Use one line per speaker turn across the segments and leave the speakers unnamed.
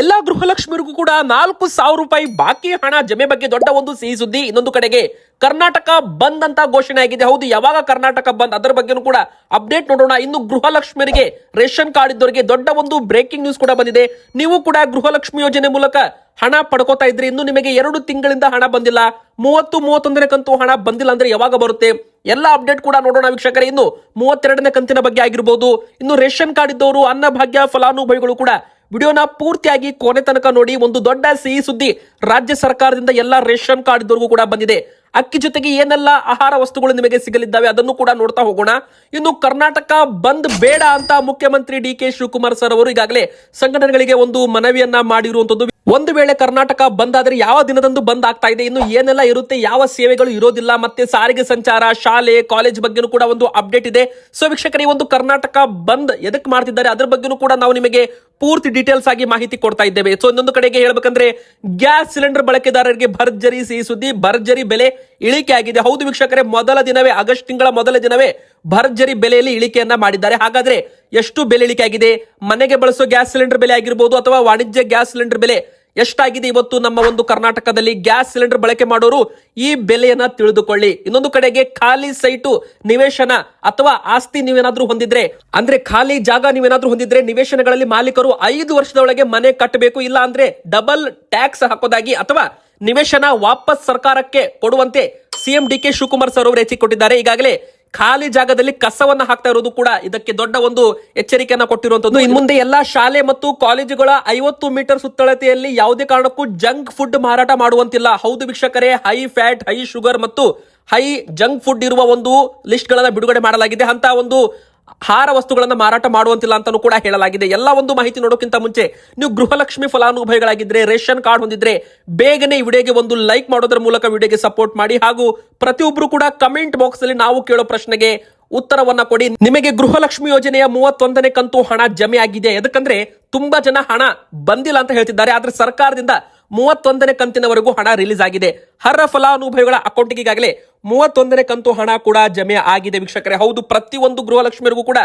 ಎಲ್ಲಾ ಗೃಹಲಕ್ಷ್ಮಿಯರಿಗೂ ಕೂಡ 4,000 ರೂಪಾಯಿ ಬಾಕಿ ಹಣ ಜಮೆ ಬಗ್ಗೆ ದೊಡ್ಡ ಒಂದು ಸಿಹಿ ಸುದ್ದಿ. ಇನ್ನೊಂದು ಕಡೆಗೆ ಕರ್ನಾಟಕ ಬಂದ್ ಅಂತ ಘೋಷಣೆ ಆಗಿದೆ. ಹೌದು, ಯಾವಾಗ ಕರ್ನಾಟಕ ಬಂದ್ ಅದರ ಬಗ್ಗೆನೂ ಕೂಡ ಅಪ್ಡೇಟ್ ನೋಡೋಣ. ಇನ್ನು ಗೃಹಲಕ್ಷ್ಮಿಯರಿಗೆ ರೇಷನ್ ಕಾರ್ಡ್ ಇದ್ದವರಿಗೆ ದೊಡ್ಡ ಒಂದು ಬ್ರೇಕಿಂಗ್ ನ್ಯೂಸ್ ಕೂಡ ಬಂದಿದೆ. ನೀವು ಕೂಡ ಗೃಹಲಕ್ಷ್ಮಿ ಯೋಜನೆ ಮೂಲಕ ಹಣ ಪಡ್ಕೋತಾ ಇದ್ರಿ, ಇನ್ನು ನಿಮಗೆ 2 ತಿಂಗಳಿಂದ ಹಣ ಬಂದಿಲ್ಲ, 31ನೇ ಕಂತು ಹಣ ಬಂದಿಲ್ಲ ಅಂದ್ರೆ ಯಾವಾಗ ಬರುತ್ತೆ ಎಲ್ಲ ಅಪ್ಡೇಟ್ ಕೂಡ ನೋಡೋಣ ವೀಕ್ಷಕರೇ. ಇನ್ನು 32ನೇ ಕಂತಿನ ಬಗ್ಗೆ ಆಗಿರ್ಬೋದು, ಇನ್ನು ರೇಷನ್ ಕಾರ್ಡ್ ಇದ್ದವರು, ಅನ್ನಭಾಗ್ಯ ಫಲಾನುಭವಿಗಳು ಕೂಡ ವಿಡಿಯೋನ ಪೂರ್ತಿಯಾಗಿ ಕೊನೆ ತನಕ ನೋಡಿ. ಒಂದು ದೊಡ್ಡ ಸಿಹಿ ಸುದ್ದಿ ರಾಜ್ಯ ಸರ್ಕಾರದಿಂದ ಎಲ್ಲ ರೇಷನ್ ಕಾರ್ಡ್ ಇದ್ದವರಿಗೂ ಕೂಡ ಬಂದಿದೆ. ಅಕ್ಕಿ ಜೊತೆಗೆ ಏನೆಲ್ಲ ಆಹಾರ ವಸ್ತುಗಳು ನಿಮಗೆ ಸಿಗಲಿದ್ದಾವೆ ಅದನ್ನು ಕೂಡ ನೋಡ್ತಾ ಹೋಗೋಣ. ಇನ್ನು ಕರ್ನಾಟಕ ಬಂದ್ ಬೇಡ ಅಂತ ಮುಖ್ಯಮಂತ್ರಿ ಡಿ.ಕೆ. ಶಿವಕುಮಾರ್ ಸರ್ ಅವರು ಈಗಾಗಲೇ ಸಂಘಟನೆಗಳಿಗೆ ಒಂದು ಮನವಿಯನ್ನ ಮಾಡಿರುವಂತದ್ದು. ಒಂದು ವೇಳೆ ಕರ್ನಾಟಕ ಬಂದ್ ಆದ್ರೆ ಯಾವ ದಿನದಂದು ಬಂದ್ ಆಗ್ತಾ ಇದೆ, ಇನ್ನು ಏನೆಲ್ಲ ಇರುತ್ತೆ, ಯಾವ ಸೇವೆಗಳು ಇರೋದಿಲ್ಲ, ಮತ್ತೆ ಸಾರಿಗೆ ಸಂಚಾರ, ಶಾಲೆ, ಕಾಲೇಜ್ ಬಗ್ಗೆನೂ ಕೂಡ ಒಂದು ಅಪ್ಡೇಟ್ ಇದೆ. ಸೊ ವೀಕ್ಷಕರೇ, ಒಂದು ಕರ್ನಾಟಕ ಬಂದ್ ಎದಕ್ಕೆ ಮಾಡ್ತಿದ್ದಾರೆ ಅದರ ಬಗ್ಗೆನೂ ಕೂಡ ನಾವು ನಿಮಗೆ ಪೂರ್ತಿ ಡೀಟೇಲ್ಸ್ ಆಗಿ ಮಾಹಿತಿ ಕೊಡ್ತಾ ಇದ್ದೇವೆ. ಸೊ ಇನ್ನೊಂದು ಕಡೆಗೆ ಹೇಳ್ಬೇಕಂದ್ರೆ ಗ್ಯಾಸ್ ಸಿಲಿಂಡರ್ ಬಳಕೆದಾರರಿಗೆ ಭರ್ಜರಿ ಸಿಹಿ ಸುದ್ದಿ, ಭರ್ಜರಿ ಬೆಲೆ ಇಳಿಕೆ ಆಗಿದೆ. ಹೌದು ವೀಕ್ಷಕರೇ, ಮೊದಲ ದಿನವೇ ಆಗಸ್ಟ್ ತಿಂಗಳ ಮೊದಲ ದಿನವೇ ಭರ್ಜರಿ ಬೆಲೆಯಲ್ಲಿ ಇಳಿಕೆಯನ್ನ ಮಾಡಿದ್ದಾರೆ. ಹಾಗಾದ್ರೆ ಎಷ್ಟು ಬೆಲೆ ಇಳಿಕೆ ಆಗಿದೆ? ಮನೆಗೆ ಬಳಸೋ ಗ್ಯಾಸ್ ಸಿಲಿಂಡರ್ ಬೆಲೆ ಆಗಿರ್ಬೋದು ಅಥವಾ ವಾಣಿಜ್ಯ ಗ್ಯಾಸ್ ಸಿಲಿಂಡರ್ ಬೆಲೆ ಎಷ್ಟಾಗಿದೆ ಇವತ್ತು ನಮ್ಮ ಒಂದು ಕರ್ನಾಟಕದಲ್ಲಿ ಗ್ಯಾಸ್ ಸಿಲಿಂಡರ್ ಬಳಕೆ ಮಾಡೋರು ಈ ಬೆಲೆಯನ್ನ ತಿಳಿದುಕೊಳ್ಳಿ. ಇನ್ನೊಂದು ಕಡೆಗೆ ಖಾಲಿ ಸೈಟು, ನಿವೇಶನ ಅಥವಾ ಆಸ್ತಿ ನೀವೇನಾದ್ರೂ ಹೊಂದಿದ್ರೆ, ಅಂದ್ರೆ ಖಾಲಿ ಜಾಗ ನೀವೇನಾದ್ರೂ ಹೊಂದಿದ್ರೆ ನಿವೇಶನಗಳಲ್ಲಿ ಮಾಲೀಕರು 5 ವರ್ಷದೊಳಗೆ ಮನೆ ಕಟ್ಟಬೇಕು, ಇಲ್ಲ ಅಂದ್ರೆ ಡಬಲ್ ಟ್ಯಾಕ್ಸ್ ಹಾಕೋದಾಗಿ ಅಥವಾ ನಿವೇಶನ ವಾಪಸ್ ಸರ್ಕಾರಕ್ಕೆ ಕೊಡುವಂತೆ ಸಿಎಂ ಡಿ.ಕೆ. ಶಿವಕುಮಾರ್ ಸರ್ ಅವರು ಎಚ್ಚರಿಕೊಟ್ಟಿದ್ದಾರೆ. ಈಗಾಗಲೇ ಖಾಲಿ ಜಾಗದಲ್ಲಿ ಕಸವನ್ನ ಹಾಕ್ತಾ ಇರೋದು ಕೂಡ ಇದಕ್ಕೆ ದೊಡ್ಡ ಒಂದು ಎಚ್ಚರಿಕೆಯನ್ನ ಕೊಟ್ಟಿರುವಂತದ್ದು. ಇನ್ನು ಮುಂದೆ ಎಲ್ಲಾ ಶಾಲೆ ಮತ್ತು ಕಾಲೇಜುಗಳ 50 ಮೀಟರ್ ಸುತ್ತಳತೆಯಲ್ಲಿ ಯಾವುದೇ ಕಾರಣಕ್ಕೂ ಜಂಕ್ ಫುಡ್ ಮಾರಾಟ ಮಾಡುವಂತಿಲ್ಲ. ಹೌದು ವೀಕ್ಷಕರೇ, ಹೈ ಫ್ಯಾಟ್, ಹೈ ಶುಗರ್ ಮತ್ತು ಹೈ ಜಂಕ್ ಫುಡ್ ಇರುವ ಒಂದು ಲಿಸ್ಟ್ ಗಳನ್ನ ಬಿಡುಗಡೆ ಮಾಡಲಾಗಿದೆ. ಅಂತ ಒಂದು ಆಹಾರ ವಸ್ತುಗಳನ್ನ ಮಾರಾಟ ಮಾಡುವಂತಿಲ್ಲ ಅಂತಾನೂ ಕೂಡ ಹೇಳಲಾಗಿದೆ. ಎಲ್ಲ ಒಂದು ಮಾಹಿತಿ ನೋಡೋಕ್ಕಿಂತ ಮುಂಚೆ ನೀವು ಗೃಹಲಕ್ಷ್ಮಿ ಫಲಾನುಭವಿಗಳಾಗಿದ್ರೆ, ರೇಷನ್ ಕಾರ್ಡ್ ಹೊಂದಿದ್ರೆ ಬೇಗನೆ ಈ ವಿಡಿಯೋಗೆ ಒಂದು ಲೈಕ್ ಮಾಡೋದ್ರ ಮೂಲಕ ವಿಡಿಯೋಗೆ ಸಪೋರ್ಟ್ ಮಾಡಿ. ಹಾಗೂ ಪ್ರತಿಯೊಬ್ಬರು ಕೂಡ ಕಮೆಂಟ್ ಬಾಕ್ಸ್ ಅಲ್ಲಿ ನಾವು ಕೇಳೋ ಪ್ರಶ್ನೆಗೆ ಉತ್ತರವನ್ನ ಕೊಡಿ. ನಿಮಗೆ ಗೃಹಲಕ್ಷ್ಮಿ ಯೋಜನೆಯ 31ನೇ ಕಂತು ಹಣ ಜಮೆ ಆಗಿದೆ. ಯಾಕಂದ್ರೆ ತುಂಬಾ ಜನ ಹಣ ಬಂದಿಲ್ಲ ಅಂತ ಹೇಳ್ತಿದ್ದಾರೆ. ಆದ್ರೆ ಸರ್ಕಾರದಿಂದ 31ನೇ ಕಂತಿನವರೆಗೂ ಹಣ ರಿಲೀಸ್ ಆಗಿದೆ. ಅರ್ಹ ಫಲಾನುಭವಿಗಳ ಅಕೌಂಟ್ಗೆ ಈಗಾಗಲೇ 31ನೇ ಕಂತು ಹಣ ಕೂಡ ಜಮೆ ಆಗಿದೆ ವೀಕ್ಷಕರೇ. ಹೌದು, ಪ್ರತಿಯೊಂದು ಗೃಹಲಕ್ಷ್ಮಿಯರಿಗೂ ಕೂಡ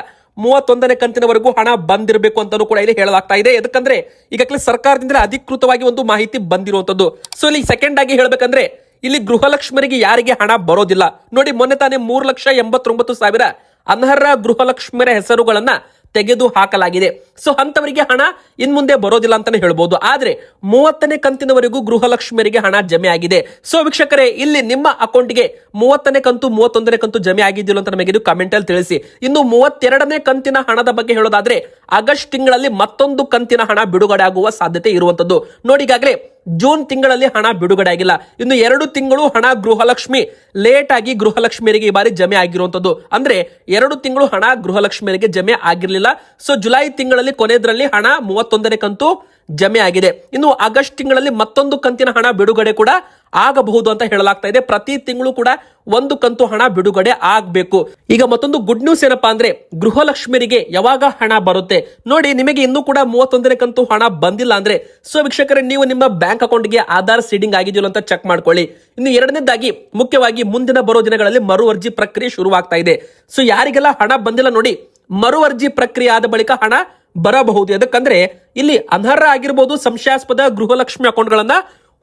31ನೇ ಕಂತಿನವರೆಗೂ ಹಣ ಬಂದಿರಬೇಕು ಅಂತಾನೂ ಕೂಡ ಇಲ್ಲಿ ಹೇಳಲಾಗ್ತಾ ಇದೆ. ಯಾಕಂದ್ರೆ ಈಗಾಗಲೇ ಸರ್ಕಾರದಿಂದ ಅಧಿಕೃತವಾಗಿ ಒಂದು ಮಾಹಿತಿ ಬಂದಿರುವಂತದ್ದು. ಸೊ ಇಲ್ಲಿ ಸೆಕೆಂಡ್ ಆಗಿ ಹೇಳ್ಬೇಕಂದ್ರೆ ಇಲ್ಲಿ ಗೃಹಲಕ್ಷ್ಮಿಯರಿಗೆ ಯಾರಿಗೆ ಹಣ ಬರೋದಿಲ್ಲ ನೋಡಿ, ಮೊನ್ನೆ ತಾನೇ 3,89,000 ಅನರ್ಹ ಗೃಹಲಕ್ಷ್ಮಿಯರ ಹೆಸರುಗಳನ್ನ ತೆಗೆದು ಹಾಕಲಾಗಿದೆ. ಸೊ ಅಂತವರಿಗೆ ಹಣ ಇನ್ ಮುಂದೆ ಬರೋದಿಲ್ಲ ಅಂತಾನೆ ಹೇಳ್ಬೋದು. ಆದ್ರೆ 30ನೇ ಕಂತಿನವರೆಗೂ ಗೃಹಲಕ್ಷ್ಮಿಯರಿಗೆ ಹಣ ಜಮೆ ಆಗಿದೆ. ಸೊ ವೀಕ್ಷಕರೇ, ಇಲ್ಲಿ ನಿಮ್ಮ ಅಕೌಂಟ್ಗೆ 30ನೇ ಕಂತು 31ನೇ ಕಂತು ಜಮೆ ಆಗಿದ್ದಿಲ್ಲ ಅಂತ ನಮಗೆ ಕಮೆಂಟ್ ಅಲ್ಲಿ ತಿಳಿಸಿ. ಇನ್ನು 32ನೇ ಕಂತಿನ ಹಣದ ಬಗ್ಗೆ ಹೇಳೋದಾದ್ರೆ ಆಗಸ್ಟ್ ತಿಂಗಳಲ್ಲಿ ಮತ್ತೊಂದು ಕಂತಿನ ಹಣ ಬಿಡುಗಡೆ ಆಗುವ ಸಾಧ್ಯತೆ ಇರುವಂತದ್ದು. ನೋಡಿ, ಈಗಾಗಲೇ ಜೂನ್ ತಿಂಗಳಲ್ಲಿ ಹಣ ಬಿಡುಗಡೆ ಆಗಿಲ್ಲ. ಇನ್ನು 2 ತಿಂಗಳು ಹಣ ಗೃಹಲಕ್ಷ್ಮಿ ಲೇಟ್ ಆಗಿ ಗೃಹಲಕ್ಷ್ಮಿಯರಿಗೆ ಈ ಬಾರಿ ಜಮೆ ಆಗಿರುವಂತದ್ದು. ಅಂದ್ರೆ 2 ತಿಂಗಳು ಹಣ ಗೃಹಲಕ್ಷ್ಮಿಯರಿಗೆ ಜಮೆ ಆಗಿರಲಿಲ್ಲ. ಸೊ ಜುಲೈ ತಿಂಗಳಲ್ಲಿ ಕೊನೆದ್ರಲ್ಲಿ ಹಣ 31ನೇ ಕಂತು ಜಮೆ ಆಗಿದೆ. ಇನ್ನು ಆಗಸ್ಟ್ ತಿಂಗಳಲ್ಲಿ ಮತ್ತೊಂದು ಕಂತಿನ ಹಣ ಬಿಡುಗಡೆ ಕೂಡ ಆಗಬಹುದು ಅಂತ ಹೇಳಲಾಗ್ತಾ ಇದೆ. ಪ್ರತಿ ತಿಂಗಳು ಕೂಡ 1 ಕಂತು ಹಣ ಬಿಡುಗಡೆ ಆಗಬೇಕು. ಈಗ ಮತ್ತೊಂದು ಗುಡ್ ನ್ಯೂಸ್ ಏನಪ್ಪಾ ಅಂದ್ರೆ ಗೃಹಲಕ್ಷ್ಮಿಯರಿಗೆ ಯಾವಾಗ ಹಣ ಬರುತ್ತೆ ನೋಡಿ, ನಿಮಗೆ ಇನ್ನೂ ಕೂಡ 31ನೇ ಕಂತು ಹಣ ಬಂದಿಲ್ಲ ಅಂದ್ರೆ ಸೊ ವೀಕ್ಷಕರೇ, ನೀವು ನಿಮ್ಮ ಬ್ಯಾಂಕ್ ಅಕೌಂಟ್ಗೆ ಆಧಾರ್ ಸೀಡಿಂಗ್ ಆಗಿದೆಯಲ್ಲ ಅಂತ ಚೆಕ್ ಮಾಡ್ಕೊಳ್ಳಿ. ಇನ್ನು ಎರಡನೇದಾಗಿ ಮುಖ್ಯವಾಗಿ ಮುಂದಿನ ಬರೋ ದಿನಗಳಲ್ಲಿ ಮರು ಅರ್ಜಿ ಪ್ರಕ್ರಿಯೆ ಶುರುವಾಗ್ತಾ ಇದೆ. ಸೊ ಯಾರಿಗೆಲ್ಲ ಹಣ ಬಂದಿಲ್ಲ ನೋಡಿ, ಮರು ಅರ್ಜಿ ಪ್ರಕ್ರಿಯೆ ಆದ ಬಳಿಕ ಹಣ ಬರಬಹುದು. ಯಾಕಂದ್ರೆ ಇಲ್ಲಿ ಅನರ್ಹ ಆಗಿರಬಹುದು ಸಂಶಯಾಸ್ಪದ ಗೃಹಲಕ್ಷ್ಮಿ ಅಕೌಂಟ್ಗಳನ್ನ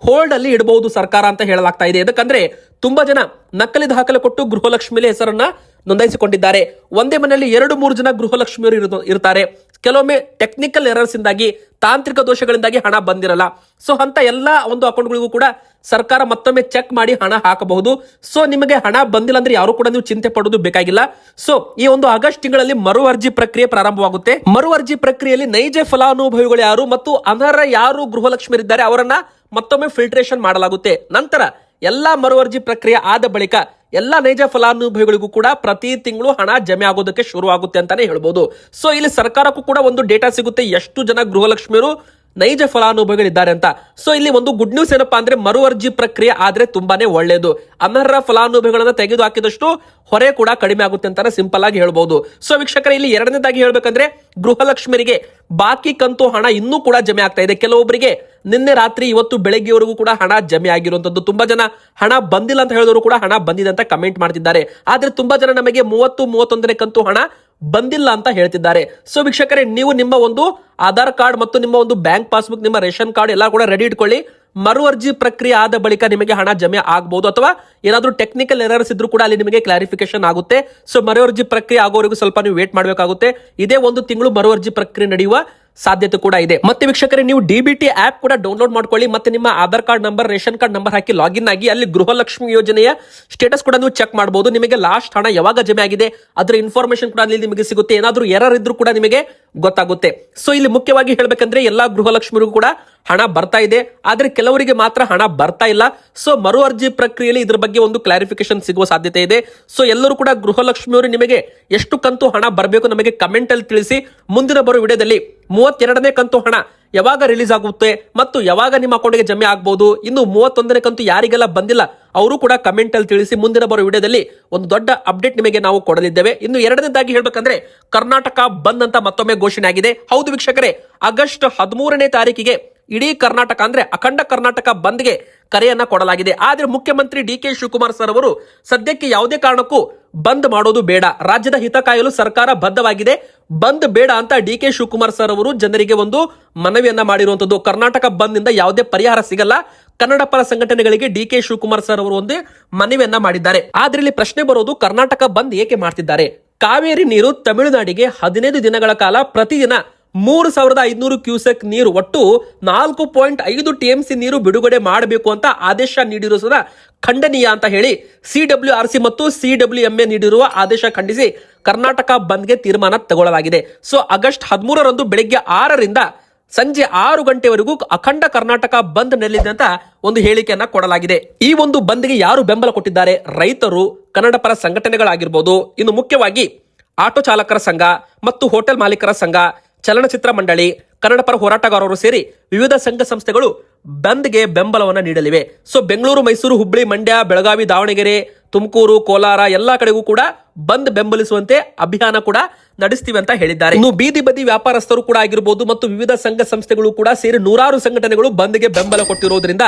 ಹೋಲ್ಡ್ ಅಲ್ಲಿ ಇಡಬಹುದು ಸರ್ಕಾರ ಅಂತ ಹೇಳಲಾಗ್ತಾ ಇದೆ. ಯಾಕಂದ್ರೆ ತುಂಬಾ ಜನ ನಕಲಿ ದಾಖಲೆ ಕೊಟ್ಟು ಗೃಹಲಕ್ಷ್ಮಿ ಹೆಸರನ್ನ ನೋಂದಾಯಿಸಿಕೊಂಡಿದ್ದಾರೆ. ಒಂದೇ ಮನೆಯಲ್ಲಿ 2-3 ಜನ ಗೃಹಲಕ್ಷ್ಮಿಯರು ಇರ್ತಾರೆ. ಕೆಲವೊಮ್ಮೆ ಟೆಕ್ನಿಕಲ್ ಎರರ್ಸ್ ಇಂದಾಗಿ, ತಾಂತ್ರಿಕ ದೋಷಗಳಿಂದಾಗಿ ಹಣ ಬಂದಿರಲ್ಲ. ಸೊ ಅಂತ ಎಲ್ಲ ಒಂದು ಅಕೌಂಟ್ಗಳಿಗೂ ಕೂಡ ಸರ್ಕಾರ ಮತ್ತೊಮ್ಮೆ ಚೆಕ್ ಮಾಡಿ ಹಣ ಹಾಕಬಹುದು. ಸೊ ನಿಮಗೆ ಹಣ ಬಂದಿಲ್ಲ ಅಂದ್ರೆ ಯಾರು ಕೂಡ ನೀವು ಚಿಂತೆ ಪಡೋದು ಬೇಕಾಗಿಲ್ಲ. ಸೊ ಈ ಒಂದು ಆಗಸ್ಟ್ ತಿಂಗಳಲ್ಲಿ ಮರು ಅರ್ಜಿ ಪ್ರಕ್ರಿಯೆ ಪ್ರಾರಂಭವಾಗುತ್ತೆ. ಮರು ಅರ್ಜಿ ಪ್ರಕ್ರಿಯೆಯಲ್ಲಿ ನೈಜ ಫಲಾನುಭವಿಗಳು ಯಾರು ಮತ್ತು ಅನರ್ಹ ಯಾರು ಗೃಹಲಕ್ಷ್ಮಿಯರಿದ್ದಾರೆ ಅವರನ್ನ ಮತ್ತೊಮ್ಮೆ ಫಿಲ್ಟ್ರೇಷನ್ ಮಾಡಲಾಗುತ್ತೆ. ನಂತರ ಎಲ್ಲಾ ಮರು ಅರ್ಜಿ ಪ್ರಕ್ರಿಯೆ ಆದ ಬಳಿಕ ಎಲ್ಲಾ ನೈಜ ಫಲಾನುಭವಿಗಳಿಗೂ ಕೂಡ ಪ್ರತಿ ತಿಂಗಳು ಹಣ ಜಮೆ ಆಗೋದಕ್ಕೆ ಶುರು ಆಗುತ್ತೆ ಅಂತಾನೆ ಹೇಳ್ಬೋದು. ಸೊ ಇಲ್ಲಿ ಸರ್ಕಾರಕ್ಕೂ ಕೂಡ ಒಂದು ಡೇಟಾ ಸಿಗುತ್ತೆ ಎಷ್ಟು ಜನ ಗೃಹಲಕ್ಷ್ಮಿಯರು ನೈಜ ಫಲಾನುಭವಿಗಳಿದ್ದಾರೆ ಅಂತ. ಸೊ ಇಲ್ಲಿ ಒಂದು ಗುಡ್ ನ್ಯೂಸ್ ಏನಪ್ಪಾ ಅಂದ್ರೆ ಮರು ಅರ್ಜಿ ಪ್ರಕ್ರಿಯೆ ಆದ್ರೆ ತುಂಬಾನೇ ಒಳ್ಳೆಯದು. ಅನರ್ಹ ಫಲಾನುಭವಿಗಳನ್ನ ತೆಗೆದು ಹಾಕಿದಷ್ಟು ಹೊರೆ ಕೂಡ ಕಡಿಮೆ ಆಗುತ್ತೆ ಅಂತಾನೆ ಸಿಂಪಲ್ ಆಗಿ ಹೇಳ್ಬಹುದು. ಸೊ ವೀಕ್ಷಕರೇ, ಇಲ್ಲಿ ಎರಡನೇದಾಗಿ ಹೇಳ್ಬೇಕಂದ್ರೆ ಗೃಹಲಕ್ಷ್ಮಿಯರಿಗೆ ಬಾಕಿ ಕಂತು ಹಣ ಇನ್ನೂ ಕೂಡ ಜಮೆ ಆಗ್ತಾ ಇದೆ. ಕೆಲವೊಬ್ಬರಿಗೆ ನಿನ್ನೆ ರಾತ್ರಿ ಇವತ್ತು ಬೆಳಗ್ಗೆವರೆಗೂ ಕೂಡ ಹಣ ಜಮೆ ಆಗಿರುವಂತದ್ದು. ತುಂಬಾ ಜನ ಹಣ ಬಂದಿಲ್ಲ ಅಂತ ಹೇಳಿದವರು ಕೂಡ ಹಣ ಬಂದಿದೆ ಅಂತ ಕಮೆಂಟ್ ಮಾಡ್ತಿದ್ದಾರೆ. ಆದ್ರೆ ತುಂಬಾ ಜನ ನಮಗೆ 30, 31ನೇ ಕಂತು ಹಣ ಬಂದಿಲ್ಲ ಅಂತ ಹೇಳ್ತಿದ್ದಾರೆ. ಸೊ ವೀಕ್ಷಕರೇ, ನೀವು ನಿಮ್ಮ ಒಂದು ಆಧಾರ್ ಕಾರ್ಡ್ ಮತ್ತು ನಿಮ್ಮ ಒಂದು ಬ್ಯಾಂಕ್ ಪಾಸ್ಬುಕ್, ನಿಮ್ಮ ರೇಷನ್ ಕಾರ್ಡ್ ಎಲ್ಲ ಕೂಡ ರೆಡಿ ಇಟ್ಕೊಳ್ಳಿ. ಮರು ಅರ್ಜಿ ಪ್ರಕ್ರಿಯೆ ಆದ ಬಳಿಕ ನಿಮಗೆ ಹಣ ಜಮೆ ಆಗಬಹುದು, ಅಥವಾ ಏನಾದ್ರೂ ಟೆಕ್ನಿಕಲ್ ಎರರ್ಸ್ ಇದ್ರೂ ಕೂಡ ಅಲ್ಲಿ ನಿಮಗೆ ಕ್ಲಾರಿಫಿಕೇಶನ್ ಆಗುತ್ತೆ. ಸೊ ಮರು ಅರ್ಜಿ ಪ್ರಕ್ರಿಯೆ ಆಗೋವರೆಗೂ ಸ್ವಲ್ಪ ನೀವು ವೇಟ್ ಮಾಡಬೇಕಾಗುತ್ತೆ. ಇದೇ ಒಂದು ತಿಂಗಳು ಮರು ಅರ್ಜಿ ಪ್ರಕ್ರಿಯೆ ನಡೆಯುವ ಸಾಧ್ಯತೆ ಕೂಡ ಇದೆ. ಮತ್ತೆ ವೀಕ್ಷಕರೇ, ನೀವು ಡಿಬಿಟಿ ಆಪ್ ಕೂಡ ಡೌನ್ಲೋಡ್ ಮಾಡ್ಕೊಳ್ಳಿ. ಮತ್ತೆ ನಿಮ್ಮ Aadhaar card number, ration card number ಹಾಕಿ ಲಾಗಿನ್ ಆಗಿ ಅಲ್ಲಿ ಗೃಹಲಕ್ಷ್ಮಿ ಯೋಜನೆಯ ಸ್ಟೇಟಸ್ ಕೂಡ ನೀವು ಚೆಕ್ ಮಾಡಬಹುದು. ನಿಮಗೆ ಲಾಸ್ಟ್ ಹಣ ಯಾವಾಗ ಜಮೆ ಆಗಿದೆ ಅದರ ಇನ್ಫಾರ್ಮೇಶನ್ ಕೂಡ ಅಲ್ಲಿ ನಿಮಗೆ ಸಿಗುತ್ತೆ. ಏನಾದ್ರೂ ಎರರ್ ಇದ್ರೂ ಕೂಡ ನಿಮಗೆ ಗೊತ್ತಾಗುತ್ತೆ. ಸೊ ಇಲ್ಲಿ ಮುಖ್ಯವಾಗಿ ಹೇಳ್ಬೇಕಂದ್ರೆ ಎಲ್ಲಾ ಗೃಹಲಕ್ಷ್ಮಿಗೂ ಕೂಡ ಹಣ ಬರ್ತಾ ಇದೆ, ಆದ್ರೆ ಕೆಲವರಿಗೆ ಮಾತ್ರ ಹಣ ಬರ್ತಾ ಇಲ್ಲ. ಸೊ ಮರು ಅರ್ಜಿ ಪ್ರಕ್ರಿಯೆಯಲ್ಲಿ ಇದ್ರ ಬಗ್ಗೆ ಒಂದು ಕ್ಲಾರಿಫಿಕೇಶನ್ ಸಿಗುವ ಸಾಧ್ಯತೆ ಇದೆ. ಸೊ ಎಲ್ಲರೂ ಕೂಡ ಗೃಹಲಕ್ಷ್ಮಿಯವರು ನಿಮಗೆ ಎಷ್ಟು ಕಂತು ಹಣ ಬರಬೇಕು ನಮಗೆ ಕಮೆಂಟ್ ಅಲ್ಲಿ ತಿಳಿಸಿ. ಮುಂದಿನ ಬರೋ ವಿಡಿಯೋದಲ್ಲಿ 32ನೇ ಕಂತು ಹಣ ಯಾವಾಗ ರಿಲೀಸ್ ಆಗುತ್ತೆ ಮತ್ತು ಯಾವಾಗ ನಿಮ್ಮ ಅಕೌಂಟ್ಗೆ ಜಮೆ ಆಗಬಹುದು, ಇನ್ನು 31ನೇ ಕಂತು ಯಾರಿಗೆಲ್ಲ ಬಂದಿಲ್ಲ ಅವರು ಕೂಡ ಕಮೆಂಟ್ ಅಲ್ಲಿ ತಿಳಿಸಿ. ಮುಂದಿನ ಬರೋ ವಿಡಿಯೋದಲ್ಲಿ ಒಂದು ದೊಡ್ಡ ಅಪ್ಡೇಟ್ ನಿಮಗೆ ನಾವು ಕೊಡಲಿದ್ದೇವೆ. ಇನ್ನು ಎರಡನೇದಾಗಿ ಹೇಳ್ಬೇಕಂದ್ರೆ ಕರ್ನಾಟಕ ಬಂದ್ ಅಂತ ಮತ್ತೊಮ್ಮೆ ಘೋಷಣೆ ಆಗಿದೆ. ಹೌದು ವೀಕ್ಷಕರೇ, ಆಗಸ್ಟ್ 13ನೇ ತಾರೀಕಿಗೆ ಇಡೀ ಕರ್ನಾಟಕ ಅಂದ್ರೆ ಅಖಂಡ ಕರ್ನಾಟಕ ಬಂದ್ಗೆ ಕರೆಯನ್ನ ಕೊಡಲಾಗಿದೆ. ಆದ್ರೆ ಮುಖ್ಯಮಂತ್ರಿ ಡಿ.ಕೆ. ಶಿವಕುಮಾರ್ ಸರ್ ಅವರು ಸದ್ಯಕ್ಕೆ ಯಾವುದೇ ಕಾರಣಕ್ಕೂ ಬಂದ್ ಮಾಡೋದು ಬೇಡ, ರಾಜ್ಯದ ಹಿತ ಕಾಯಲು ಸರ್ಕಾರ ಬದ್ಧವಾಗಿದೆ, ಬಂದ್ ಬೇಡ ಅಂತ ಡಿ.ಕೆ. ಶಿವಕುಮಾರ್ ಸರ್ ಅವರು ಜನರಿಗೆ ಒಂದು ಮನವಿಯನ್ನ ಮಾಡಿರುವಂತದ್ದು. ಕರ್ನಾಟಕ ಬಂದ್ ನಿಂದ ಯಾವುದೇ ಪರಿಹಾರ ಸಿಗಲ್ಲ, ಕನ್ನಡ ಪರ ಸಂಘಟನೆಗಳಿಗೆ ಡಿ.ಕೆ. ಶಿವಕುಮಾರ್ ಸರ್ ಅವರು ಒಂದು ಮನವಿಯನ್ನ ಮಾಡಿದ್ದಾರೆ. ಆದ್ರೆ ಇಲ್ಲಿ ಪ್ರಶ್ನೆ ಬರೋದು, ಕರ್ನಾಟಕ ಬಂದ್ ಏಕೆ ಮಾಡ್ತಿದ್ದಾರೆ? ಕಾವೇರಿ ನೀರು ತಮಿಳುನಾಡಿಗೆ 15 ದಿನಗಳ ಕಾಲ ಪ್ರತಿದಿನ 3500 ಕ್ಯೂಸೆಕ್ ನೀರು, ಒಟ್ಟು 4.5 TMC ನೀರು ಬಿಡುಗಡೆ ಮಾಡಬೇಕು ಅಂತ ಆದೇಶ ನೀಡಿರುವುದರ ಖಂಡನೀಯ ಅಂತ ಹೇಳಿ CWRC ಮತ್ತು CWMA ನೀಡಿರುವ ಆದೇಶ ಖಂಡಿಸಿ ಕರ್ನಾಟಕ ಬಂದ್ಗೆ ತೀರ್ಮಾನ ತಗೊಳ್ಳಲಾಗಿದೆ. ಸೊ ಆಗಸ್ಟ್ 13ರಂದು ಬೆಳಗ್ಗೆ 6ರಿಂದ ಸಂಜೆ 6 ಗಂಟೆವರೆಗೂ ಅಖಂಡ ಕರ್ನಾಟಕ ಬಂದ್ ನಡೆಯಲಿದೆ ಅಂತ ಒಂದು ಹೇಳಿಕೆಯನ್ನ ಕೊಡಲಾಗಿದೆ. ಈ ಒಂದು ಬಂದ್ಗೆ ಯಾರು ಬೆಂಬಲ ಕೊಟ್ಟಿದ್ದಾರೆ? ರೈತರು, ಕನ್ನಡ ಪರ ಸಂಘಟನೆಗಳಾಗಿರ್ಬೋದು, ಇನ್ನು ಮುಖ್ಯವಾಗಿ ಆಟೋ ಚಾಲಕರ ಸಂಘ ಮತ್ತು ಹೋಟೆಲ್ ಮಾಲೀಕರ ಸಂಘ, ಚಲನಚಿತ್ರ ಮಂಡಳಿ, ಕನ್ನಡ ಪರ ಹೋರಾಟಗಾರರು ಸೇರಿ ವಿವಿಧ ಸಂಘ ಸಂಸ್ಥೆಗಳು ಬಂದ್ಗೆ ಬೆಂಬಲವನ್ನು ನೀಡಲಿವೆ. ಸೊ ಬೆಂಗಳೂರು, ಮೈಸೂರು, ಹುಬ್ಬಳ್ಳಿ, ಮಂಡ್ಯ, ಬೆಳಗಾವಿ, ದಾವಣಗೆರೆ, ತುಮಕೂರು, ಕೋಲಾರ ಎಲ್ಲಾ ಕಡೆಗೂ ಕೂಡ ಬಂದ್ ಬೆಂಬಲಿಸುವಂತೆ ಅಭಿಯಾನ ಕೂಡ ನಡೆಸ್ತೀವಿ ಅಂತ ಹೇಳಿದ್ದಾರೆ. ಇನ್ನು ಬೀದಿ ಬದಿ ವ್ಯಾಪಾರಸ್ಥರು ಕೂಡ ಆಗಿರಬಹುದು ಮತ್ತು ವಿವಿಧ ಸಂಘ ಸಂಸ್ಥೆಗಳು ಕೂಡ ಸೇರಿ ನೂರಾರು ಸಂಘಟನೆಗಳು ಬಂದ್ಗೆ ಬೆಂಬಲ ಕೊಟ್ಟಿರುವುದರಿಂದ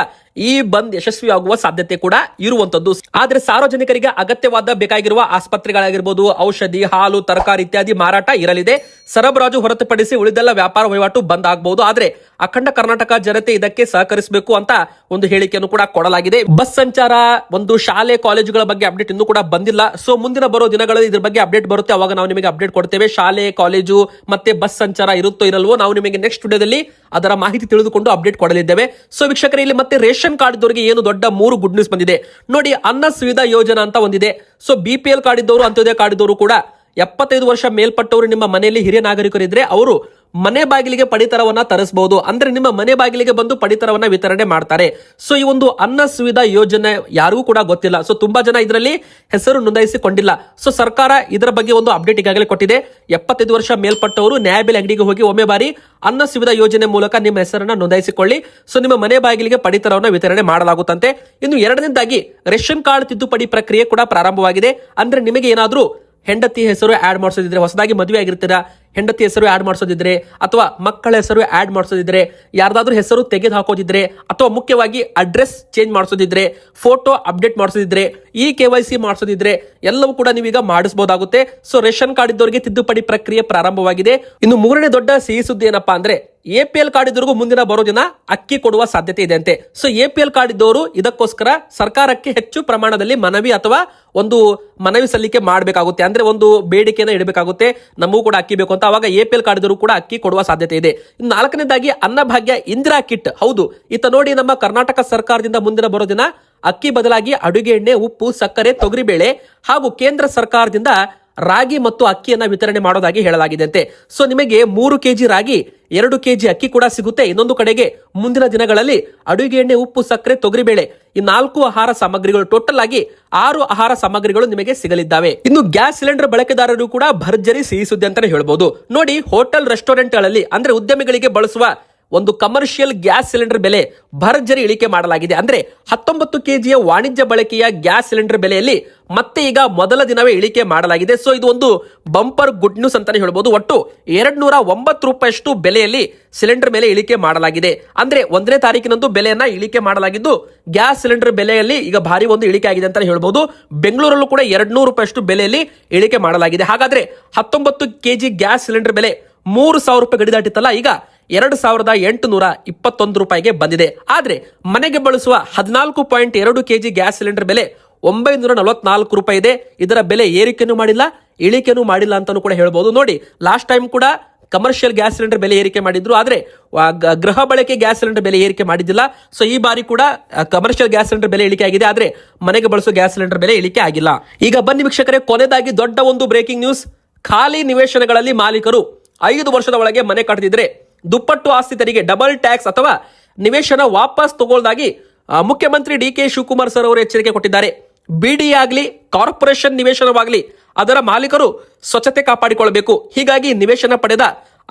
ಈ ಬಂದ್ ಯಶಸ್ವಿಯಾಗುವ ಸಾಧ್ಯತೆ ಕೂಡ ಇರುವಂತದ್ದು. ಆದ್ರೆ ಸಾರ್ವಜನಿಕರಿಗೆ ಅಗತ್ಯವಾದ ಬೇಕಾಗಿರುವ ಆಸ್ಪತ್ರೆಗಳಾಗಿರ್ಬೋದು, ಔಷಧಿ, ಹಾಲು, ತರಕಾರಿ ಇತ್ಯಾದಿ ಮಾರಾಟ ಇರಲಿದೆ. ಸರಬರಾಜು ಹೊರತುಪಡಿಸಿ ಉಳಿದೆಲ್ಲ ವ್ಯಾಪಾರ ವಹಿವಾಟು ಬಂದ್ ಆಗಬಹುದು. ಆದ್ರೆ ಅಖಂಡ ಕರ್ನಾಟಕ ಜನತೆ ಇದಕ್ಕೆ ಸಹಕರಿಸಬೇಕು ಅಂತ ಒಂದು ಹೇಳಿಕೆಯನ್ನು ಕೂಡ ಕೊಡಲಾಗಿದೆ. ಬಸ್ ಸಂಚಾರ, ಒಂದು ಶಾಲೆ ಕಾಲೇಜುಗಳ ಬಗ್ಗೆ ಅಪ್ಡೇಟ್ ಇನ್ನೂ ಕೂಡ ಬಂದಿಲ್ಲ. ಸೊ ಮುಂದಿನ ಬರೋ ದಿನಗಳಲ್ಲಿ ಇದ್ರ ಬಗ್ಗೆ ಅಪ್ಡೇಟ್ ಬರುತ್ತೆ, ಅವಾಗ ನಾವು ನಿಮಗೆ ಅಪ್ಡೇಟ್ ಕೊಡ್ತೇವೆ. ಶಾಲೆ, ಕಾಲೇಜು ಮತ್ತೆ ಬಸ್ ಸಂಚಾರ ಇರುತ್ತೋ ಇರಲ್ವೋ ನಾವು ನಿಮಗೆ ನೆಕ್ಸ್ಟ್ ವಿಡಿಯೋದಲ್ಲಿ ಅದರ ಮಾಹಿತಿ ತಿಳಿದುಕೊಂಡು ಅಪ್ಡೇಟ್ ಕೊಡಲಿದ್ದೇವೆ. ಸೊ ವೀಕ್ಷಕರೇ, ಇಲ್ಲಿ ಮತ್ತೆ ರೇಷನ್ ಕಾರ್ಡ್ ಇದ್ದವರಿಗೆ ಏನು ದೊಡ್ಡ 3 ಗುಡ್ ನ್ಯೂಸ್ ಬಂದಿದೆ ನೋಡಿ. ಅನ್ನ ಸುವಿಧಾ ಯೋಜನಾ ಅಂತ ಒಂದಿದೆ. ಸೊ BPL ಕಾರ್ಡ್ ಇದ್ದವರು, ಅಂತ್ಯೋದಯ ಕಾರ್ಡ್ ಇದ್ದವರು ಕೂಡ 75 ವರ್ಷ ಮೇಲ್ಪಟ್ಟವರು ನಿಮ್ಮ ಮನೆಯಲ್ಲಿ ಹಿರಿಯ ನಾಗರಿಕರಿದ್ರೆ ಅವರು ಮನೆ ಬಾಗಿಲಿಗೆ ಪಡಿತರವನ್ನ ತರಿಸಬಹುದು. ಅಂದ್ರೆ ನಿಮ್ಮ ಮನೆ ಬಾಗಿಲಿಗೆ ಬಂದು ಪಡಿತರವನ್ನ ವಿತರಣೆ ಮಾಡ್ತಾರೆ. ಸೊ ಈ ಒಂದು ಅನ್ನ ಸುವಿಧಾ ಯೋಜನೆ ಯಾರಿಗೂ ಕೂಡ ಗೊತ್ತಿಲ್ಲ. ಸೊ ತುಂಬಾ ಜನ ಇದರಲ್ಲಿ ಹೆಸರು ನೋಂದಾಯಿಸಿಕೊಂಡಿಲ್ಲ. ಸೊ ಸರ್ಕಾರ ಇದರ ಬಗ್ಗೆ ಒಂದು ಅಪ್ಡೇಟ್ ಈಗಾಗಲೇ ಕೊಟ್ಟಿದೆ. 75 ವರ್ಷ ಮೇಲ್ಪಟ್ಟವರು ನ್ಯಾಯಬೆಲೆ ಅಂಗಡಿಗೆ ಹೋಗಿ ಒಮ್ಮೆ ಬಾರಿ ಅನ್ನ ಸುವಿಧಾ ಯೋಜನೆ ಮೂಲಕ ನಿಮ್ಮ ಹೆಸರನ್ನ ನೋಂದಾಯಿಸಿಕೊಳ್ಳಿ. ಸೊ ನಿಮ್ಮ ಮನೆ ಬಾಗಿಲಿಗೆ ಪಡಿತರವನ್ನ ವಿತರಣೆ ಮಾಡಲಾಗುತ್ತಂತೆ. ಇನ್ನು ಎರಡನೇದಾಗಿ ರೇಷನ್ ಕಾರ್ಡ್ ತಿದ್ದುಪಡಿ ಪ್ರಕ್ರಿಯೆ ಕೂಡ ಪ್ರಾರಂಭವಾಗಿದೆ. ಅಂದ್ರೆ ನಿಮಗೆ ಏನಾದ್ರೂ ಹೆಂಡತಿ ಹೆಸರು ಆಡ್ ಮಾಡಿಸೋದಿದ್ರೆ, ಹೊಸದಾಗಿ ಮದುವೆ ಆಗಿರ್ತೀರಾ, ಹೆಂಡತಿ ಹೆಸರು ಆಡ್ ಮಾಡಿಸೋದಿದ್ರೆ, ಅಥವಾ ಮಕ್ಕಳ ಹೆಸರು ಆಡ್ ಮಾಡಿಸೋದಿದ್ರೆ, ಯಾರ್ದಾದ್ರೂ ಹೆಸರು ತೆಗೆದು ಹಾಕೋದಿದ್ರೆ, ಅಥವಾ ಮುಖ್ಯವಾಗಿ ಅಡ್ರೆಸ್ ಚೇಂಜ್ ಮಾಡಿಸೋದಿದ್ರೆ, ಫೋಟೋ ಅಪ್ಡೇಟ್ ಮಾಡಿಸೋದಿದ್ರೆ, KYC ಮಾಡಿಸೋದಿದ್ರೆ ಎಲ್ಲವೂ ಕೂಡ ನೀವೀಗ ಮಾಡಿಸಬಹುದಾಗುತ್ತೆ. ಸೊ ರೇಷನ್ ಕಾರ್ಡ್ ಇದ್ದವರಿಗೆ ತಿದ್ದುಪಡಿ ಪ್ರಕ್ರಿಯೆ ಪ್ರಾರಂಭವಾಗಿದೆ. ಇನ್ನು ಮೂರನೇ ದೊಡ್ಡ ಸಿಹಿ ಸುದ್ದಿ ಏನಪ್ಪಾ ಅಂದ್ರೆ APL ಕಾರ್ಡ್ ಇದ್ದವರಿಗೂ ಮುಂದಿನ ಬರೋ ದಿನ ಅಕ್ಕಿ ಕೊಡುವ ಸಾಧ್ಯತೆ ಇದೆ ಅಂತೆ. ಸೊ APL ಕಾರ್ಡ್ ಇದ್ದವರು ಇದಕ್ಕೋಸ್ಕರ ಸರ್ಕಾರಕ್ಕೆ ಹೆಚ್ಚು ಪ್ರಮಾಣದಲ್ಲಿ ಮನವಿ ಅಥವಾ ಒಂದು ಮನವಿ ಸಲ್ಲಿಕೆ ಮಾಡಬೇಕಾಗುತ್ತೆ. ಅಂದ್ರೆ ಒಂದು ಬೇಡಿಕೆಯನ್ನು ಇಡಬೇಕಾಗುತ್ತೆ, ನಮಗೂ ಕೂಡ ಅಕ್ಕಿ ಬೇಕು ಅಂತ. ಅವಾಗ APL ಕಾರ್ಡ್ ಇದ್ದವರು ಕೂಡ ಅಕ್ಕಿ ಕೊಡುವ ಸಾಧ್ಯತೆ ಇದೆ. ಇನ್ನು ನಾಲ್ಕನೇದಾಗಿ ಅನ್ನಭಾಗ್ಯ ಇಂದಿರಾ ಕಿಟ್. ಹೌದು, ಇತ್ತ ನೋಡಿ, ನಮ್ಮ ಕರ್ನಾಟಕ ಸರ್ಕಾರದಿಂದ ಮುಂದಿನ ಬರೋ ದಿನ ಅಕ್ಕಿ ಬದಲಾಗಿ ಅಡುಗೆ ಎಣ್ಣೆ, ಉಪ್ಪು, ಸಕ್ಕರೆ, ತೊಗರಿಬೇಳೆ ಹಾಗೂ ಕೇಂದ್ರ ಸರ್ಕಾರದಿಂದ ರಾಗಿ ಮತ್ತು ಅಕ್ಕಿಯನ್ನ ವಿತರಣೆ ಮಾಡೋದಾಗಿ ಹೇಳಲಾಗಿದೆ ಅಂತೆ. ಸೊ ನಿಮಗೆ 3 kg ರಾಗಿ, 2 kg ಅಕ್ಕಿ ಕೂಡ ಸಿಗುತ್ತೆ. ಇನ್ನೊಂದು ಕಡೆಗೆ ಮುಂದಿನ ದಿನಗಳಲ್ಲಿ ಅಡುಗೆ ಎಣ್ಣೆ, ಉಪ್ಪು, ಸಕ್ಕರೆ, ತೊಗರಿಬೇಳೆ ಈ 4 ಆಹಾರ ಸಾಮಗ್ರಿಗಳು, ಟೋಟಲ್ ಆಗಿ 6 ಆಹಾರ ಸಾಮಗ್ರಿಗಳು ನಿಮಗೆ ಸಿಗಲಿದ್ದಾವೆ. ಇನ್ನು ಗ್ಯಾಸ್ ಸಿಲಿಂಡರ್ ಬಳಕೆದಾರರು ಕೂಡ ಭರ್ಜರಿ ಸಿಹಿ ಸುದ್ದಿ ಅಂತಾನೆ ಹೇಳ್ಬೋದು ನೋಡಿ. ಹೋಟೆಲ್ ರೆಸ್ಟೋರೆಂಟ್ಗಳಲ್ಲಿ ಅಂದ್ರೆ ಉದ್ಯಮಿಗಳಿಗೆ ಬಳಸುವ ಒಂದು ಕಮರ್ಷಿಯಲ್ ಗ್ಯಾಸ್ ಸಿಲಿಂಡರ್ ಬೆಲೆ ಭರ್ಜರಿ ಇಳಿಕೆ ಮಾಡಲಾಗಿದೆ. ಅಂದ್ರೆ 19 ಕೆಜಿಯ ವಾಣಿಜ್ಯ ಬಳಕೆಯ ಗ್ಯಾಸ್ ಸಿಲಿಂಡರ್ ಬೆಲೆಯಲ್ಲಿ ಮತ್ತೆ ಈಗ ಮೊದಲ ದಿನವೇ ಇಳಿಕೆ ಮಾಡಲಾಗಿದೆ. ಸೊ ಇದು ಒಂದು ಬಂಪರ್ ಗುಡ್ ನ್ಯೂಸ್ ಅಂತಾನೆ ಹೇಳ್ಬೋದು. ಒಟ್ಟು 209 ರೂಪಾಯಿಯಷ್ಟು ಬೆಲೆಯಲ್ಲಿ ಸಿಲಿಂಡರ್ ಮೇಲೆ ಇಳಿಕೆ ಮಾಡಲಾಗಿದೆ. ಅಂದ್ರೆ 1ನೇ ತಾರೀಕಿನಂದು ಬೆಲೆಯನ್ನ ಇಳಿಕೆ ಮಾಡಲಾಗಿದ್ದು ಗ್ಯಾಸ್ ಸಿಲಿಂಡರ್ ಬೆಲೆಯಲ್ಲಿ ಈಗ ಭಾರಿ ಒಂದು ಇಳಿಕೆ ಆಗಿದೆ ಅಂತ ಹೇಳ್ಬೋದು. ಬೆಂಗಳೂರಲ್ಲೂ ಕೂಡ 200 ರೂಪಾಯಿಯಷ್ಟು ಬೆಲೆಯಲ್ಲಿ ಇಳಿಕೆ ಮಾಡಲಾಗಿದೆ. ಹಾಗಾದ್ರೆ 19 ಕೆಜಿ ಗ್ಯಾಸ್ ಸಿಲಿಂಡರ್ ಬೆಲೆ 3,000 ರೂಪಾಯಿ ಗಡಿ ದಾಟಿತ್ತಲ್ಲ, ಈಗ 2,821 ರೂಪಾಯಿಗೆ ಬಂದಿದೆ. ಆದ್ರೆ ಮನೆಗೆ ಬಳಸುವ 14.2 ಕೆಜಿ ಗ್ಯಾಸ್ ಸಿಲಿಂಡರ್ ಬೆಲೆ 944 ರೂಪಾಯಿ ಇದೆ. ಇದರ ಬೆಲೆ ಏರಿಕೆನೂ ಮಾಡಿಲ್ಲ, ಇಳಿಕೆನೂ ಮಾಡಿಲ್ಲ ಅಂತಾನೂ ಕೂಡ ಹೇಳ್ಬೋದು. ನೋಡಿ, ಲಾಸ್ಟ್ ಟೈಮ್ ಕೂಡ ಕಮರ್ಷಿಯಲ್ ಗ್ಯಾಸ್ ಸಿಲಿಂಡರ್ ಬೆಲೆ ಏರಿಕೆ ಮಾಡಿದ್ರು, ಆದ್ರೆ ಗೃಹ ಬಳಕೆ ಗ್ಯಾಸ್ ಸಿಲಿಂಡರ್ ಬೆಲೆ ಏರಿಕೆ ಮಾಡಿದ್ದಿಲ್ಲ. ಸೊ ಈ ಬಾರಿ ಕೂಡ ಕಮರ್ಷಿಯಲ್ ಗ್ಯಾಸ್ ಸಿಲಿಂಡರ್ ಬೆಲೆ ಇಳಿಕೆ ಆಗಿದೆ, ಆದ್ರೆ ಮನೆಗೆ ಬಳಸುವ ಗ್ಯಾಸ್ ಸಿಲಿಂಡರ್ ಬೆಲೆ ಇಳಿಕೆ ಆಗಿಲ್ಲ. ಈಗ ಬನ್ನಿ ವೀಕ್ಷಕರೇ, ಕೊನೆಯದಾಗಿ ದೊಡ್ಡ ಒಂದು ಬ್ರೇಕಿಂಗ್ ನ್ಯೂಸ್. ಖಾಲಿ ನಿವೇಶನಗಳಲ್ಲಿ ಮಾಲೀಕರು 5 ವರ್ಷದ ಒಳಗೆ ಮನೆ ಕಟ್ಟಿದ್ರೆ ದುಪ್ಪಟ್ಟು ಆಸ್ತಿ ತೆರಿಗೆ, ಡಬಲ್ ಟ್ಯಾಕ್ಸ್ ಅಥವಾ ನಿವೇಶನ ವಾಪಸ್ ತಗೊಳ್ಳದಾಗಿ ಮುಖ್ಯಮಂತ್ರಿ ಡಿ.ಕೆ. ಶಿವಕುಮಾರ್ ಸರ್ ಅವರು ಎಚ್ಚರಿಕೆ ಕೊಟ್ಟಿದ್ದಾರೆ. ಬಿಡಿ ಆಗಲಿ ಕಾರ್ಪೊರೇಷನ್ ನಿವೇಶನವಾಗಲಿ ಅದರ ಮಾಲೀಕರು ಸ್ವಚ್ಛತೆ ಕಾಪಾಡಿಕೊಳ್ಳಬೇಕು. ಹೀಗಾಗಿ ನಿವೇಶನ ಪಡೆದ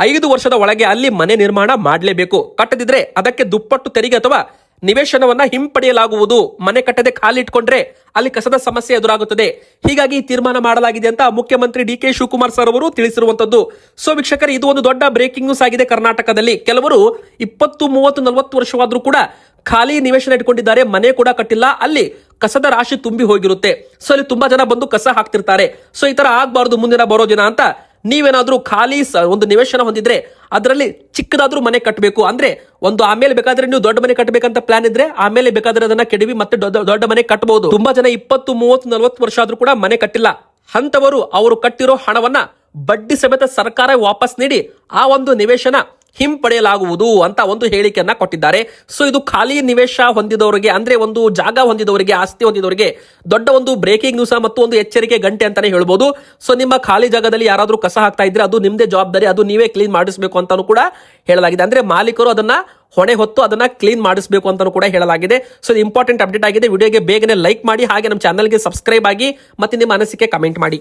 5 ವರ್ಷದ ಒಳಗೆ ಅಲ್ಲಿ ಮನೆ ನಿರ್ಮಾಣ ಮಾಡಲೇಬೇಕು. ಕಟ್ಟದಿದ್ರೆ ಅದಕ್ಕೆ ದುಪ್ಪಟ್ಟು ತೆರಿಗೆ ಅಥವಾ ನಿವೇಶನವನ್ನ ಹಿಂಪಡೆಯಲಾಗುವುದು. ಮನೆ ಕಟ್ಟದೆ ಖಾಲಿ ಇಟ್ಕೊಂಡ್ರೆ ಅಲ್ಲಿ ಕಸದ ಸಮಸ್ಯೆ ಎದುರಾಗುತ್ತದೆ. ಹೀಗಾಗಿ ತೀರ್ಮಾನ ಮಾಡಲಾಗಿದೆ ಅಂತ ಮುಖ್ಯಮಂತ್ರಿ ಡಿ.ಕೆ. ಶಿವಕುಮಾರ್ ಸರ್ ಅವರು ತಿಳಿಸಿರುವಂತದ್ದು. ಸೊ ವೀಕ್ಷಕರೇ, ಇದು ಒಂದು ದೊಡ್ಡ ಬ್ರೇಕಿಂಗ್ ನ್ಯೂಸ್ ಆಗಿದೆ. ಕರ್ನಾಟಕದಲ್ಲಿ ಕೆಲವರು 20, 30, 40 ವರ್ಷವಾದ್ರೂ ಕೂಡ ಖಾಲಿ ನಿವೇಶನ ಇಟ್ಕೊಂಡಿದ್ದಾರೆ, ಮನೆ ಕೂಡ ಕಟ್ಟಿಲ್ಲ, ಅಲ್ಲಿ ಕಸದ ರಾಶಿ ತುಂಬಿ ಹೋಗಿರುತ್ತೆ. ಸೊ ಅಲ್ಲಿ ತುಂಬಾ ಜನ ಬಂದು ಕಸ ಹಾಕ್ತಿರ್ತಾರೆ. ಸೊ ಈ ತರ ಆಗ್ಬಾರ್ದು ಮುಂದಿನ ಬರೋ ದಿನ ಅಂತ ನೀವೇನಾದ್ರೂ ಖಾಲಿ ಒಂದು ನಿವೇಶನ ಹೊಂದಿದ್ರೆ ಅದರಲ್ಲಿ ಚಿಕ್ಕದಾದ್ರೂ ಮನೆ ಕಟ್ಟಬೇಕು. ಅಂದ್ರೆ ಒಂದು ಆಮೇಲೆ ಬೇಕಾದ್ರೆ ನೀವು ದೊಡ್ಡ ಮನೆ ಕಟ್ಟಬೇಕಂತ ಪ್ಲಾನ್ ಇದ್ರೆ ಆಮೇಲೆ ಬೇಕಾದ್ರೆ ಅದನ್ನ ಕೆಡವಿ ಮತ್ತೆ ದೊಡ್ಡ ಮನೆ ಕಟ್ಟಬಹುದು. ತುಂಬಾ ಜನ 20, 30, 40 ವರ್ಷ ಆದ್ರೂ ಕೂಡ ಮನೆ ಕಟ್ಟಿಲ್ಲ. ಅಂತವರು ಅವರು ಕಟ್ಟಿರೋ ಹಣವನ್ನ ಬಡ್ಡಿ ಸಮೇತ ಸರ್ಕಾರ ವಾಪಸ್ ನೀಡಿ ಆ ಒಂದು ನಿವೇಶನ ಹಿಂಪಡೆಯಲಾಗುವುದು ಅಂತ ಒಂದು ಹೇಳಿಕೆಯನ್ನ ಕೊಟ್ಟಿದ್ದಾರೆ. ಸೊ ಇದು ಖಾಲಿ ನಿವೇಶ ಹೊಂದಿದವರಿಗೆ, ಅಂದ್ರೆ ಒಂದು ಜಾಗ ಹೊಂದಿದವರಿಗೆ, ಆಸ್ತಿ ಹೊಂದಿದವರಿಗೆ ದೊಡ್ಡ ಒಂದು ಬ್ರೇಕಿಂಗ್ ನ್ಯೂಸ್ ಮತ್ತು ಒಂದು ಎಚ್ಚರಿಕೆ ಗಂಟೆ ಅಂತಾನೆ ಹೇಳ್ಬೋದು. ಸೊ ನಿಮ್ಮ ಖಾಲಿ ಜಾಗದಲ್ಲಿ ಯಾರಾದ್ರೂ ಕಸ ಹಾಕ್ತಾ ಇದ್ರೆ ಅದು ನಿಮ್ದೇ ಜವಾಬ್ದಾರಿ, ಅದು ನೀವೇ ಕ್ಲೀನ್ ಮಾಡಿಸಬೇಕು ಅಂತಾನು ಕೂಡ ಹೇಳಲಾಗಿದೆ. ಅಂದ್ರೆ ಮಾಲೀಕರು ಅದನ್ನ ಹೊಣೆ ಹೊತ್ತು ಅದನ್ನ ಕ್ಲೀನ್ ಮಾಡಿಸಬೇಕು ಅಂತಾನು ಕೂಡ ಹೇಳಲಾಗಿದೆ. ಸೊ ಇದು ಇಂಪಾರ್ಟೆಂಟ್ ಅಪ್ಡೇಟ್ ಆಗಿದೆ. ವಿಡಿಯೋಗೆ ಬೇಗನೆ ಲೈಕ್ ಮಾಡಿ, ಹಾಗೆ ನಮ್ಮ ಚಾನಲ್ಗೆ ಸಬ್ಸ್ಕ್ರೈಬ್ ಆಗಿ ಮತ್ತೆ ನಿಮ್ಮ ಅನಿಸಿಕೆ ಕಮೆಂಟ್ ಮಾಡಿ.